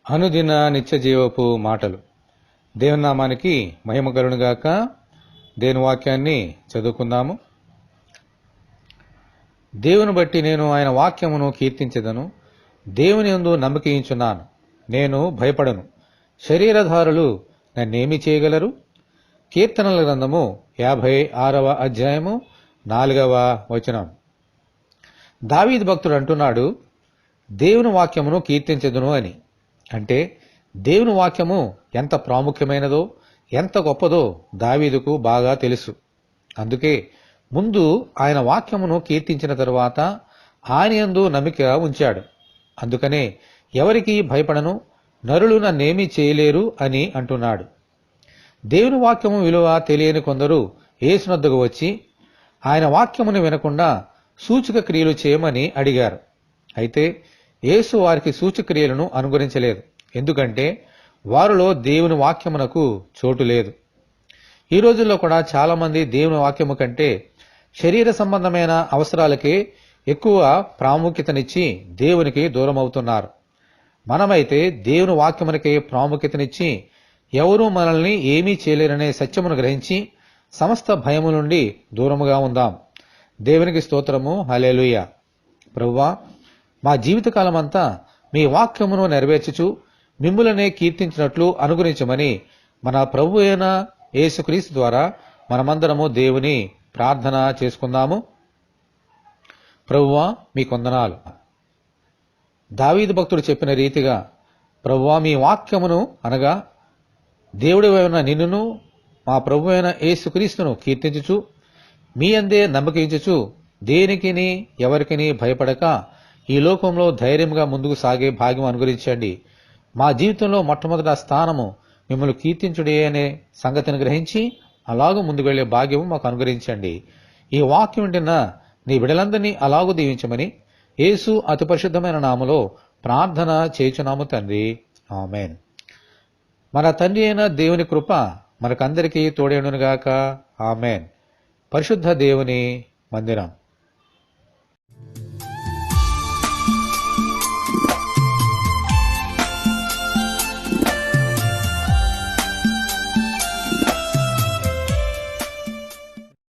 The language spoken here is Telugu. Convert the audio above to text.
అనుదిన నిత్య జీవపు మాటలు. దేవుని నామానికి మహిమ కలుగునుగాక. దేవుని వాక్యాన్ని చదువుకుందాము. దేవుని బట్టి నేను ఆయన వాక్యమును కీర్తించెదను. దేవుని యందు నమ్మకించున్నాను. నేను భయపడను. శరీరధారులు నన్నేమి చేయగలరు? కీర్తనల గ్రంథము 56వ అధ్యాయము 4వ వచనం. దావీదు భక్తుడు అంటున్నాడు, దేవుని వాక్యమును కీర్తించెదను అని. అంటే దేవుని వాక్యము ఎంత ప్రాముఖ్యమైనదో, ఎంత గొప్పదో దావీదుకు బాగా తెలుసు. అందుకే ముందు ఆయన వాక్యమును కీర్తించిన తరువాత ఆయన యందు నమ్మిక ఉంచాడు. అందుకనే ఎవరికి భయపడను, నరులు నన్నేమీ చేయలేరు అని అంటున్నాడు. దేవుని వాక్యము విలువ తెలియని కొందరు యేసునొద్దకు వచ్చి ఆయన వాక్యమును వినకుండా సూచక క్రియలు చేయమని అడిగారు. అయితే యేసు వారికి సూచక్రియలను అనుగ్రహించలేదు. ఎందుకంటే వారిలో దేవుని వాక్యమునకు చోటు లేదు. ఈ రోజుల్లో కూడా చాలా మంది దేవుని వాక్యము కంటే శరీర సంబంధమైన అవసరాలకే ఎక్కువ ప్రాముఖ్యతనిచ్చి దేవునికి దూరం అవుతున్నారు. మనమైతే దేవుని వాక్యమునకే ప్రాముఖ్యతనిచ్చి ఎవరూ మనల్ని ఏమీ చేయలేరనే సత్యమును గ్రహించి సమస్త భయము నుండి దూరముగా ఉందాం. దేవునికి స్తోత్రము. హల్లెలూయా. ప్రభువా, మా జీవితకాలమంతా మీ వాక్యమును నెరవేర్చుచు మిమ్ములనే కీర్తించినట్లు అనుగ్రహించమని మన ప్రభు అయిన యేసుక్రీస్తు ద్వారా మనమందరము దేవుని ప్రార్థన చేసుకుందాము. ప్రభువా, మీ కొందనాలు. దావీదు భక్తుడు చెప్పిన రీతిగా ప్రభువా మీ వాక్యమును అనగా దేవుడివైన నిన్నును మా ప్రభు అయిన యేసుక్రీస్తును కీర్తించుచు మీ అందే నమ్మకించుచు దేనికిని ఎవరికిని భయపడక ఈ లోకంలో ధైర్యంగా ముందుకు సాగే భాగ్యం అనుగ్రహించండి. మా జీవితంలో మొట్టమొదటి స్థానము మిమ్మల్ని కీర్తించుడే అనే సంగతిని గ్రహించి అలాగూ ముందుకు వెళ్లే భాగ్యము మాకు అనుగ్రహించండి. ఈ వాక్యం వింటున్న నీ బిడ్డలందరినీ అలాగూ దీవించమని యేసు అతి పరిశుద్ధమైన నామములో ప్రార్థన చేయుచున్నాము తండ్రి. ఆమేన్. మన తండ్రి అయిన దేవుని కృప మనకందరికీ తోడేయునుగాక. ఆమేన్. పరిశుద్ధ దేవుని మందిరం.